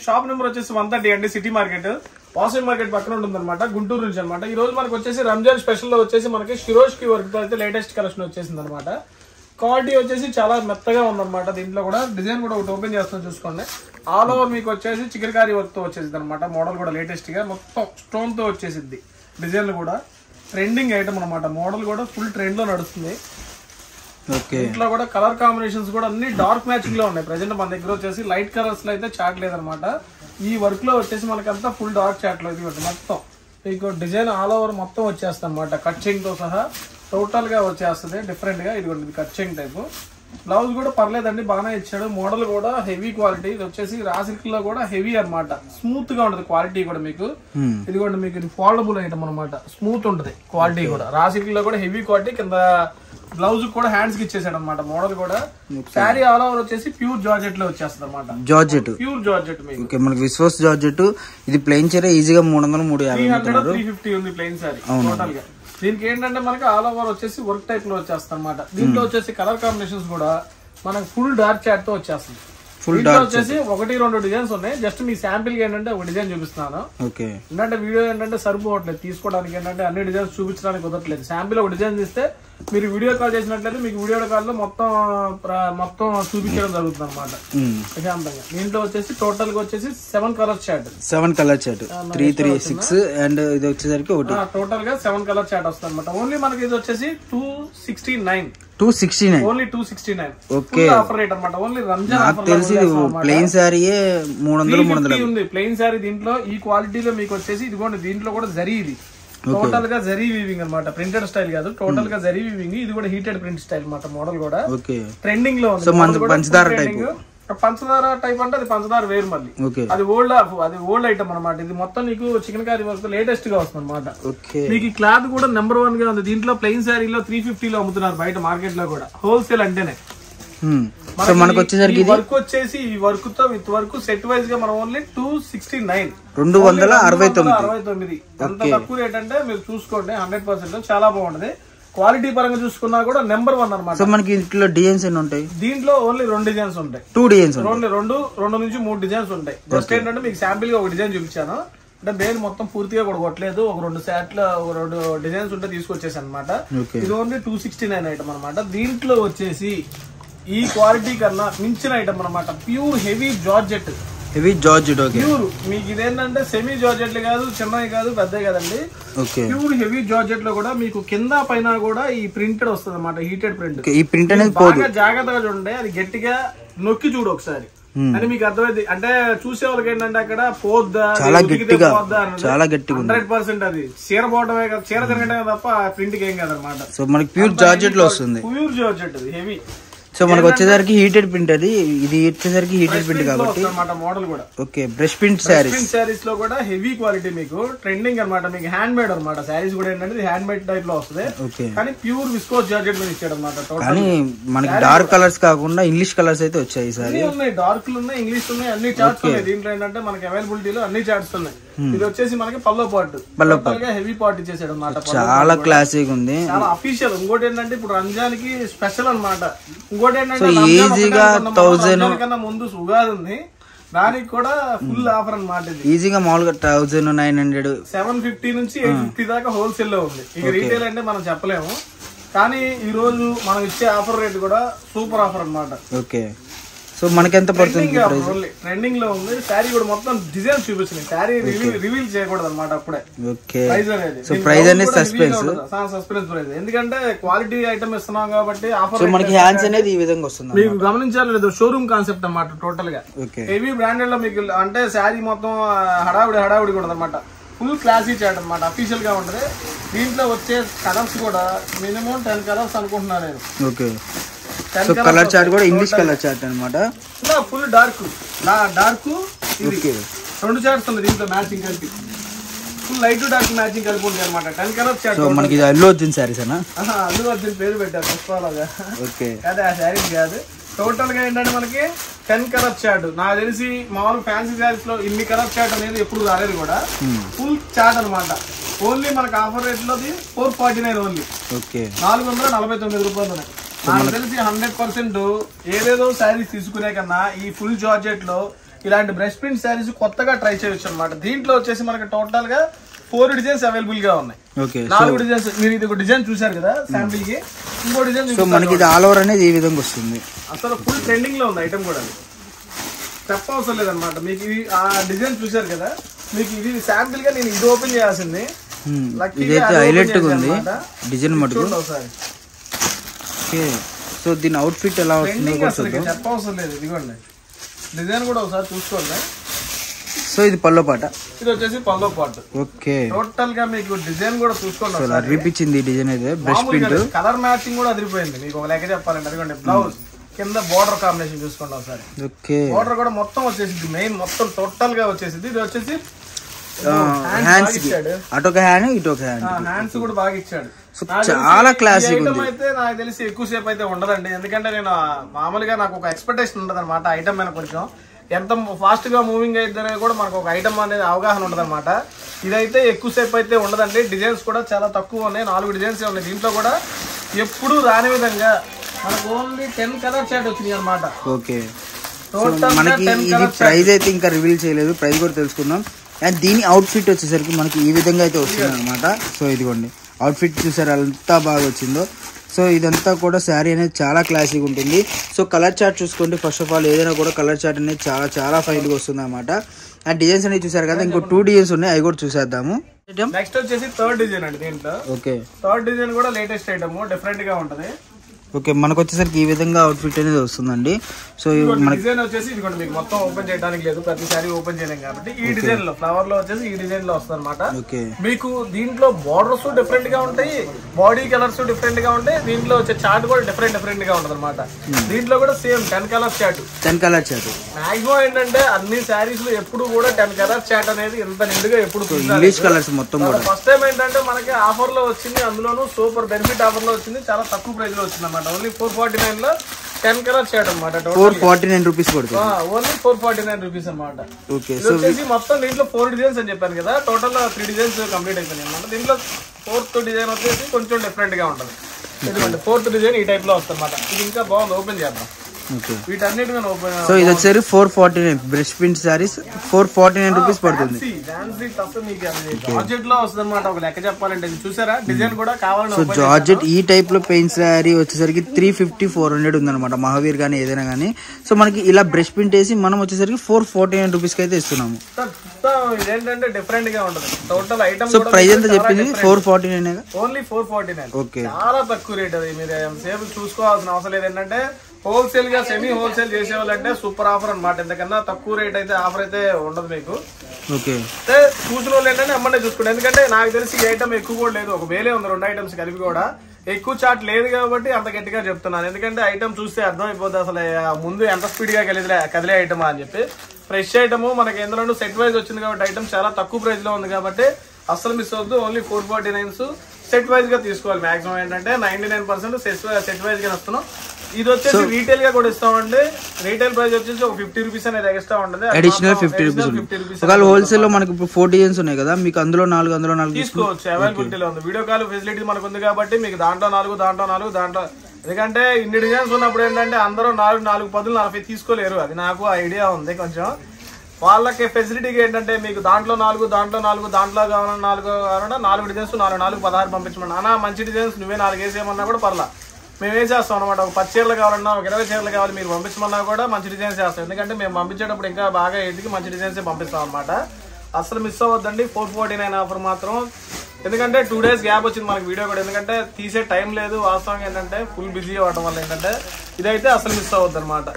Shop number వచ్చేసి 130 అండి, city market Vasavi market పక్కన ఉంటుందన్నమాట, గుంటూరు నుంచి అనమాట. ఈ రోజు మనకు వచ్చేసి రంజాన్ స్పెషల్ లో వచ్చేసి మనకి షిరోజ్ కి వర్క్ తో అయితే లేటెస్ట్ కలెక్షన్ వచ్చేసింది అనమాట. క్వాలిటీ వచ్చేసి చాలా మెత్తగా ఉందన్నమాట. దీంట్లో కూడా డిజైన్ కూడా ఒకటి ఓపెన్ చేస్తాం చూసుకోండి. ఆల్ ఓవర్ మీకు వచ్చేసి చికెన్కారీ వర్క్ తో వచ్చేసింది అనమాట. మోడల్ కూడా లేటెస్ట్ గా మొత్తం స్టోన్ తో వచ్చేసింది. డిజైన్లు కూడా ట్రెండింగ్ ఐటమ్ అనమాట. మోడల్ కూడా ఫుల్ ట్రెండ్ లో నడుస్తుంది. ఇంట్లో కూడా కలర్ కాంబినేషన్స్ కూడా అన్ని డార్క్ మ్యాచింగ్ లో ఉన్నాయి. ప్రెసెంట్ మన దగ్గర వచ్చేసి లైట్ కలర్స్ లో అయితే చాట్ లేదనమాట. ఈ వర్క్ లో వచ్చేసి మనకంతా ఫుల్ డార్క్ చాట్ లో ఇది మొత్తం మీకు డిజైన్ ఆల్ ఓవర్ మొత్తం వచ్చేస్తుంది అనమాట. కట్చింగ్ తో సహా టోటల్ గా వచ్చేస్తుంది డిఫరెంట్ గా. ఇది కట్చింగ్ టైప్. బ్లౌజ్ కూడా పర్లేదండి, బాగానే ఇచ్చాడు. మోడల్ కూడా హెవీ క్వాలిటీ. ఇది వచ్చేసి రా సిల్క్ లో కూడా హెవీ అనమాట. స్మూత్ గా ఉంటది క్వాలిటీ కూడా మీకు. ఇది కూడా మీకు ఫోల్డబుల్ ఐటమ్ అనమాట. స్మూత్ ఉంటది క్వాలిటీ కూడా. రా సిల్క్ లో కూడా హెవీ క్వాలిటీ. కింద బ్లౌజ్ కూడా హ్యాండ్స్ కి ఇచ్చేసాడు అనమాట. మోడల్ కూడా శారీ ఆల్ ఓవర్ వచ్చేసి ప్యూర్ జార్జెట్ లో వచ్చేస్తుంది అనమాట. జార్జెట్, ప్యూర్ జార్జెట్ మీకు. మనకి విశ్వాస్ జార్జెట్. ఇది ప్లెయిన్ సారీ ఈజీగా 300 350 ఉంది ప్లెయిన్ సారీ టోటల్ గా. దీనికి ఏంటంటే మనకి ఆల్ ఓవర్ వచ్చేసి వర్క్ టైప్ లో వచ్చేస్తుంది అనమాట. దీంట్లో వచ్చేసి కలర్ కాంబినేషన్స్ కూడా మనకు ఫుల్ డార్క్ చాట్ తో వచ్చేస్తుంది. ఫుల్ డార్క్ వచ్చేసి 1-2 డిజైన్స్ ఉన్నాయి. జస్ట్ మీ శాంపిల్ కి ఏంటంటే ఒక డిజైన్ చూపిస్తున్నాను. ఏంటంటే వీడియో ఏంటంటే సరిపోవట్లేదు తీసుకోవడానికి. ఏంటంటే అన్ని డిజైన్స్ చూపించడానికి కుదరట్లేదు. శాంపిల్ ఒక డిజైన్ తీస్తే మీరు వీడియో కాల్ చేసినట్లయితే మీకు వీడియో కాల్ లో మొత్తం చూపించడం జరుగుతుంది అనమాట ప్రశాంతంగా. దీంట్లో వచ్చేసి టోటల్ గా వచ్చేసి 7 కలర్ చాట్. 3, 3, 6 అండ్ ఇది వచ్చేసరికి టోటల్ గా 7 కలర్ చాట్ వస్తుంది అనమాట. ఓన్లీ మనకి ఇది వచ్చేసి 269 ఓన్లీ 269 ఓకే ఆఫర్ రేట్ అన్నమాట. ఓన్లీ రంజాన్ ఆఫర్ తెలిసి ప్లెయిన్ సారీ 300 ఉంది ప్లెయిన్ సారీ. దీంట్లో ఈ క్వాలిటీలో మీకు వచ్చేసి ఇదిగోండి. దీంట్లో కూడా జరీ, ఇది టోటల్ గా జరీ వీవింగ్ అనమాట. ప్రింటెడ్ స్టైల్ కాదు, టోటల్ గా జరీ వీవింగ్. ఇది కూడా హీటెడ్ ప్రింట్ స్టైల్ అనమాట. మోడల్ కూడా ట్రెండింగ్ లో ఉంది. పంచదార టైప్ అంటే అది పంచదార వేరు. మళ్ళీ అది ఓల్డ్ ఐటమ్ అనమాట. ఇది మొత్తం నీకు చికెన్ కర్రీ వర్క్ లేటెస్ట్ గా వస్తుంది అనమాట. మీకు ఈ క్లాత్ కూడా నెంబర్ 1 గా ఉంది. దీంట్లో ప్లెయిన్ శారీలో 350 లో అమ్ముతున్నారు బయట మార్కెట్ లో కూడా, హోల్సేల్ అంటేనే. మనకు వచ్చేసరికి వర్క్ వచ్చేసి ఈ వర్క్ తో విత్ వర్క్ సెట్ వైజ్ గా మనం ఓన్లీ 269 269 ఎంత తక్కువ రేట్ అంటే మీరు చూసుకోండి. 100% చాలా బాగుంటది. క్వాలిటీ పరంగా చూసుకున్నా కూడా నెంబర్ 1 అనమాట. మనకి ఇంట్లో డిజైన్స్ ఎన్ని ఉంటాయి? దీంట్లో ఓన్లీ 2 డిజైన్స్ ఉంటాయి. 2 డిజైన్స్ ఓన్లీ 2 నుంచి 3 డిజైన్స్ ఉంటాయి. జస్ట్ ఏంటంటే మీకు శాంపిల్ గా ఒక డిజైన్ చూపించాను. అంటే బేల్ మొత్తం పూర్తిగా కూడా కొట్టలేదు. ఒక 2 సెట్లు 2 డిజైన్స్ ఉంటే తీసుకొచ్చేసి అనమాట. ఇది ఓన్లీ 269 ఐటమ్ అనమాట. దీంట్లో వచ్చేసి ఈ క్వాలిటీ కన్నా మించిన ఐటమ్ అనమాట. Pure heavy georgette. ప్యూర్ మీకు ఇదేంటంటే సెమీ జార్జెట్ కాదు, చిన్నవి కాదు, పెద్దవి కాదండి. ప్యూర్ హెవీ జార్జెట్ లో కూడా మీకు కింద పైన కూడా ఈ ప్రింటెడ్ వస్తుంది అనమాట. Heated print. ఈ ప్రింట్ అనేది బాగా జాగ్రత్తగా చూడండి. అది గట్టిగా నొక్కి చూడు ఒకసారి అని మీకు అర్థమైంది. అంటే చూసే వాళ్ళకి ఏంటంటే అక్కడ పోద్దా, చాలా గట్టిగా 100% అది చీర పోవడమే కదా, చీర తిరగడమే తప్ప ప్రింట్ కి ఏం కాదనమాట. సో మనకి ప్యూర్ జార్జెట్ లో వస్తుంది. Pure georgette heavy. సో మనకు వచ్చేసరికి హీటెడ్ ప్రింట్. అది ఇది వచ్చేసరికి హీటెడ్ ప్రింట్ కాబట్టి మోడల్ కూడా ఓకే. బ్రష్ ప్రింట్ శారీస్ లో కూడా హెవీ క్వాలిటీ మీకు ట్రెండింగ్ అనమాట. మీకు హ్యాండ్ మేడ్ అనమాట. శారీస్ కూడా ఏంటంటే హ్యాండ్ మేడ్ టైప్ లో వస్తుంది. కానీ ప్యూర్ విస్కోస్ జార్జెట్ లో ఇచ్చాడు అనమాట. కానీ మనకి డార్క్ కలర్స్ కాకుండా ఇంగ్లీష్ కలర్స్ అయితే వచ్చాయి. సారీ ఉన్నాయి, డార్క్ ఉన్నాయి, ఇంగ్లీష్ ఉన్నాయి, అన్ని చార్ట్స్ ఉన్నాయి. దీంట్లో ఏంటంటే మనకి అవైలబిలిటీలో అన్ని చార్ట్స్ ఉన్నాయి. ఇది వచ్చేసి మనకి పల్లో పార్ట్, హెవీ పార్ట్ ఇచ్చేసాడు అనమాట. చాలా క్లాసిక్ ఉంది, చాలా అఫీషియల్. ఇంకోటి ఏంటంటే ఇప్పుడు రంజాన్ కి స్పెషల్ అనమాట. ఇంకోటి ఏంటంటే ఈజీగా 1000 కన్నా ముందు ఉగాది ఉంది, దానికి కూడా ఫుల్ ఆఫర్ అనమాట. ఈజీగా మామూలుగా 1900 750 నుంచి 850 దాకా హోల్సేల్ లో ఉంది. ఇక రీటైల్ అంటే మనం చెప్పలేము. కానీ ఈ రోజు మనం ఇచ్చే ఆఫర్ రేట్ కూడా సూపర్ ఆఫర్ అనమాట. ఓకే. సో మనకి ఎంత పడుతుంది? ట్రెండింగ్ లో ఉంది. శారీ కూడా మొత్తం డిజైన్స్ చూపించింది. శారీ రివీల్ చేయకూడదు అనమాట అప్పుడే. ప్రైస్ అనేది సస్పెన్స్ ప్రైస్. ఎందుకంటే క్వాలిటీ ఐటమ్ ఇస్తున్నాం కాబట్టి ఆఫర్. మనకి హ్యాండ్స్ అనేది ఈ విధంగా వస్తుంది. మీకు గమనించాలి లేదు, షోరూమ్ కాన్సెప్ట్ అన్నమాట టోటల్ గా. హెవీ బ్రాండెడ్ లో మీకు అంటే శారీ మొత్తం హడావుడి కూడా అనమాట. ఫుల్ క్లాసీ చాట్ అనమాట. అఫీషియల్ గా ఉంటది. దీంట్లో వచ్చే కలర్స్ కూడా మినిమం 10 కలర్స్ అనుకుంటున్నాను నేను. ఓకే. సో కలర్ చార్ట్ కూడా ఇంగ్లీష్ కలర్ చార్ట్ అనమాట. ఫుల్ డార్క్ 2 చార్ట్స్ ఉన్నాయి దీంట్లో మ్యాచింగ్ కలిపి. ఫుల్ లైట్ డార్క్ మ్యాచింగ్ కలిపి ఉంటాయి అనమాట. 10 కలర్ చార్ట్. సో మనకి ఇది అల్లు అర్జున్ సారీస్ అన్న. అల్లు అర్జున్ పేరు పెట్టారు పుష్పాలుగా. ఓకే. అదే ఆ శారీస్ కాదు. టోటల్ గా ఏంటంటే మనకి 10 కలర్ చార్ట్. నాకు తెలిసి మామూలు ఫ్యాన్సీ శారీస్ లో ఇన్ని కలర్ చార్ట్ అనేది ఎప్పుడు రాలేదు కూడా. ఫుల్ చార్ట్ అనమాట. ఓన్లీ మనకి ఆఫర్ రేట్ లో 449 ఓన్లీ. 449 రూపాయలు ఉన్నాయి. నాకు తెలిసి 100% ఏదేదో శారీస్ తీసుకునే కన్నా ఈ ఫుల్ జార్జెట్ లో ఇలాంటి బ్రష్ ప్రింట్ శారీస్ కొత్తగా ట్రై చేయొచ్చు అనమాట. దీంట్లో వచ్చేసి మనకి టోటల్ గా 4 డిజైన్స్ అవైలబుల్ గా ఉన్నాయి. 4 డిజైన్స్. మీరు ఇది ఒక డిజైన్ చూసారు కదా శాంపిల్ కి, ఇంకో డిజైన్. సో మనకి ఇది ఆల్ ఓవర్ అనేది ఈ విధంగా వస్తుంది. అసలు ఫుల్ ట్రెండింగ్ లో ఉంది ఐటమ్ కూడా, చెప్పవసరం లేదనమాట. మీకు ఇది ఆ డిజైన్ చూసారు కదా, మీకు ఇది శాంపిల్ గా నేను ఇది ఓపెన్ చేయాల్సింది. ఇదైతే హైలైట్ గా ఉంది డిజైన్ మటుకు. సో దీని అవుట్ ఫిట్ ఎలా వస్తుంది చెప్పవసరం లేదు. ఇదిగోండి డిజైన్ కూడా ఒకసారి చూసుకోండి. సో ఇది పల్లో పాట, ఇది వచ్చేసి పల్లో పాట. ఓకే, టోటల్ గా మీకు డిజైన్ కూడా చూసుకోండి. అదిరిపించింది డిజైన్ అయితే. బ్రష్ ప్రింట్ కలర్ మ్యాచింగ్ కూడా అదిరిపోయింది. మీకు ఒక లెక్క చెప్పాలంటే అదిగోండి బ్లౌజ్ కింద బోర్డర్ కాంబినేషన్ చూసుకోండి ఒకసారి. ఓకే, బోర్డర్ కూడా మొత్తం వచ్చేసింది, మెయిన్ మొత్తం టోటల్ గా వచ్చేసింది. ఇది వచ్చేసి హ్యాండ్స్ అటొక హ్యాండ్ ఇటొక హ్యాండ్, హ్యాండ్స్ కూడా బాగా ఇచ్చాడు. చాలా క్లాసిక్ ఐటమ్ అయితే నాకు తెలిసి ఎక్కువసేపు అయితే ఉండదండి, ఎందుకంటే నేను మామూలుగా నాకు ఒక ఎక్స్పెక్టేషన్ ఉండదు అనమాట ఐటమ్ మీద. కొంచెం ఎంత ఫాస్ట్ గా మూవింగ్ అయితే కూడా మనకు ఒక ఐటమ్ అనేది అవగాహన ఉండదు అనమాట. ఇదైతే ఎక్కువసేపు అయితే ఉండదండి. డిజైన్స్ కూడా చాలా తక్కువ ఉన్నాయి, 4 డిజైన్స్ ఉన్నాయి. దీంట్లో కూడా ఎప్పుడు రాని విధంగా మనకు ఓన్లీ 10 కలర్ చాట్ వచ్చినాయి అనమాట. ఓకే, మనకి ఇది ప్రైస్ అయితే ఇంకా రివీల్ చేయలేదు, ప్రైస్ కూడా తెలుసుకుందాం. అండ్ దీని అవుట్ ఫిట్ వచ్చేసరికి మనకి ఈ విధంగా అయితే వస్తుంది అనమాట. సో ఇదిగోండి అవుట్ ఫిట్ చూసారు ఎంత బాగా వచ్చిందో. సో ఇదంతా కూడా శారీ అనేది చాలా క్లాసిక్ ఉంటుంది. సో కలర్ చార్ట్ చూసుకోండి. ఫస్ట్ ఆఫ్ ఆల్ ఏదైనా కూడా కలర్ చార్ట్ అనేది చాలా చాలా ఫైన్ గా వస్తుంది అనమాట. అండ్ డిజైన్స్ అనేది చూసారు కదా, ఇంకో 2 డిజైన్స్ ఉన్నాయి, అవి కూడా చూసేద్దాము. నెక్స్ట్ వచ్చేసి థర్డ్ డిజైన్ అండి. దీంట్లో ఓకే, థర్డ్ డిజైన్ కూడా లేటెస్ట్ ఐటమ్, డిఫరెంట్ గా ఉంటది. ఓకే, మనకు వచ్చేసరికి ఈ విధంగా అవుట్ ఫిట్ అనేది వస్తుందండి. సో డిజైన్ వచ్చేసి ఇదిగోండి, మీకు మొత్తం ఓపెన్ చేయడానికి లేదు, ప్రతిసారి ఓపెన్ చేయలేం కాబట్టి ఈ డిజైన్ లో ఫ్లవర్ లో వచ్చేసి ఈ డిజైన్ లో వస్తుంది అనమాట. మీకు దీంట్లో బార్డర్స్ డిఫరెంట్ గా ఉంటాయి, బాడీ కలర్స్ డిఫరెంట్ గా ఉంటాయి. దీంట్లో వచ్చే చార్ట్ కూడా డిఫరెంట్ గా ఉంటది అనమాట. దీంట్లో కూడా సేమ్ 10 కలర్ చార్ట్. మాక్సిమం ఏంటంటే అన్ని శారీస్ లో ఎప్పుడు కూడా 10 కలర్ చార్ట్ అనేది ఎంత నిండుగా ఎప్పుడు కలర్స్ మొత్తం. ఫస్ట్ టైం ఏంటంటే మనకి ఆఫర్ లో వచ్చింది, అందులోనూ సూపర్ బెనిఫిట్ ఆఫర్ లో వచ్చింది, చాలా తక్కువ ప్రైస్ లో వచ్చింది అనమాట. ఓన్లీ 449 లో 10 కలర్ చార్ట్ అనమాట. 449 రూపీస్ పడుతుంది. ఓన్లీ 449 రూపీస్ అనమాట. మొత్తం దీంట్లో 4 డిజైన్స్ అని చెప్పాను కదా, టోటల్ 3 డిజైన్స్ కంప్లీట్ అయిపోయింది అనమాట. దీంట్లో 4th డిజైన్ వచ్చేసి కొంచెం డిఫరెంట్ గా ఉంటుంది. ఎందుకంటే 4th డిజైన్ ఈ టైప్ లో వస్తుంది అనమాట. ఇది ఇంకా బాగుంది, ఓపెన్ చేద్దాం. వీటన్నిటి ఓపెన్. సో ఇది వచ్చేసి 449 బ్రష్ ప్రింట్ సారీస్ 449 రూపీస్ పడుతుంది. జార్జెట్ లో వస్తుంది అనమాట. ఒక లెక్క చెప్పాలంటే చూసారా డిజైన్ కూడా కావాలని. సో జార్జెట్ ఈ టైప్ లో పెయింట్ సారీ వచ్చేసరికి 350-400 ఉందన్నమాట, మహావీర్ గానీ ఏదైనా గానీ. సో మనకి ఇలా బ్రష్ ప్రింట్ వేసి మనం వచ్చేసరికి 449 రూపీస్ కి అయితే ఇస్తున్నాము. ఇదేంటంటే డిఫరెంట్ గా ఉంటుంది టోటల్ ఐటమ్. సో ప్రైస్ ఎంత చెప్పింది? 449. ఓన్లీ 449. ఓకే, చాలా తక్కువ రేట్ అది. మీరు సేపు చూసుకోవాల్సిన అవసరం లేదు. ఏంటంటే హోల్సేల్ గా సెమీ హోల్సేల్ చేసేవాళ్ళంటే సూపర్ ఆఫర్ అనమాట. ఎందుకన్నా తక్కువ రేట్ అయితే ఆఫర్ అయితే ఉండదు మీకు. ఓకే, చూసిన వాళ్ళు ఏంటంటే అమ్మనే చూసుకోండి. ఎందుకంటే నాకు తెలిసి ఈ ఐటమ్ ఎక్కువ కూడా లేదు, ఒక వేలే ఉంది 2 ఐటమ్స్ కలిపి కూడా. ఎక్కువ చాట్ లేదు కాబట్టి అంత గట్టిగా చెప్తున్నాను. ఎందుకంటే ఐటమ్ చూస్తే అర్థమైపోద్ది అసలు ముందు ఎంత స్పీడ్ గా కదిలే ఐటమా అని చెప్పి. ఫ్రెష్ ఐటమ్ మనకి ఎందులో సెట్ వైజ్ వచ్చింది కాబట్టి ఐటమ్ చాలా తక్కువ ప్రైస్ లో ఉంది కాబట్టి అసలు మిస్ అవద్దు. ఓన్లీ 449 సెట్ వైజ్ గా తీసుకోవాలి. మాక్సిమం ఏంటంటే 99% సెట్ వైజ్ గా వస్తున్నాం. ఇది వచ్చేసి రీటైల్ గా కూడా ఇస్తామండి. రీటైల్ ప్రైస్ వచ్చేసి ఒక 50 రూపీస్ అనేది ఎక్స్ట్రా ఉంటుంది, అడిషనల్ 50 రూపీస్. ఒకవేళ హోల్సేల్ లో మనకి 4 డిజైన్స్ ఉన్నాయి కదా, మీకు అందులో 4 తీసుకోవచ్చు. అవైలబిలిటీలో ఉంది. వీడియో కాల్ ఫెసిలిటీ మనకు ఉంది కాబట్టి మీకు దాంట్లో 4 ఎందుకంటే ఇన్ని డిజైన్స్ ఉన్నప్పుడు ఏంటంటే అందరూ 4 10 40 తీసుకోలేరు. అది నాకు ఐడియా ఉంది కొంచెం. వాళ్ళకి ఫెసిలిటీకి ఏంటంటే మీకు దాంట్లో 4 దాంట్లో కావాలన్నా 4 డిజైన్స్ 4 16 పంపించమన్నా. అన్నా మంచి డిజైన్స్ నువ్వే 4 వేసేయమన్నా కూడా పర్లా, మేము వేసేస్తాం అనమాట. ఒక 10 చీరలు కావాలన్నా, ఒక 20 చీరలు కావాలి మీరు పంపించమన్నా కూడా మంచి డిజైన్స్ వేస్తాం. ఎందుకంటే మేము పంపించేటప్పుడు ఇంకా బాగా ఎదిగి మంచి డిజైన్స్ పంపిస్తాం అనమాట. అసలు మిస్ అవ్వద్దండి 449 ఆఫర్ మాత్రం. ఎందుకంటే 2 డేస్ గ్యాప్ వచ్చింది మనకి వీడియో కూడా, ఎందుకంటే తీసే టైం లేదు. వాస్తవంగా ఏంటంటే ఫుల్ బిజీ అవ్వడం వల్ల ఏంటంటే ఇదైతే అసలు మిస్ అవ్వద్దు అనమాట.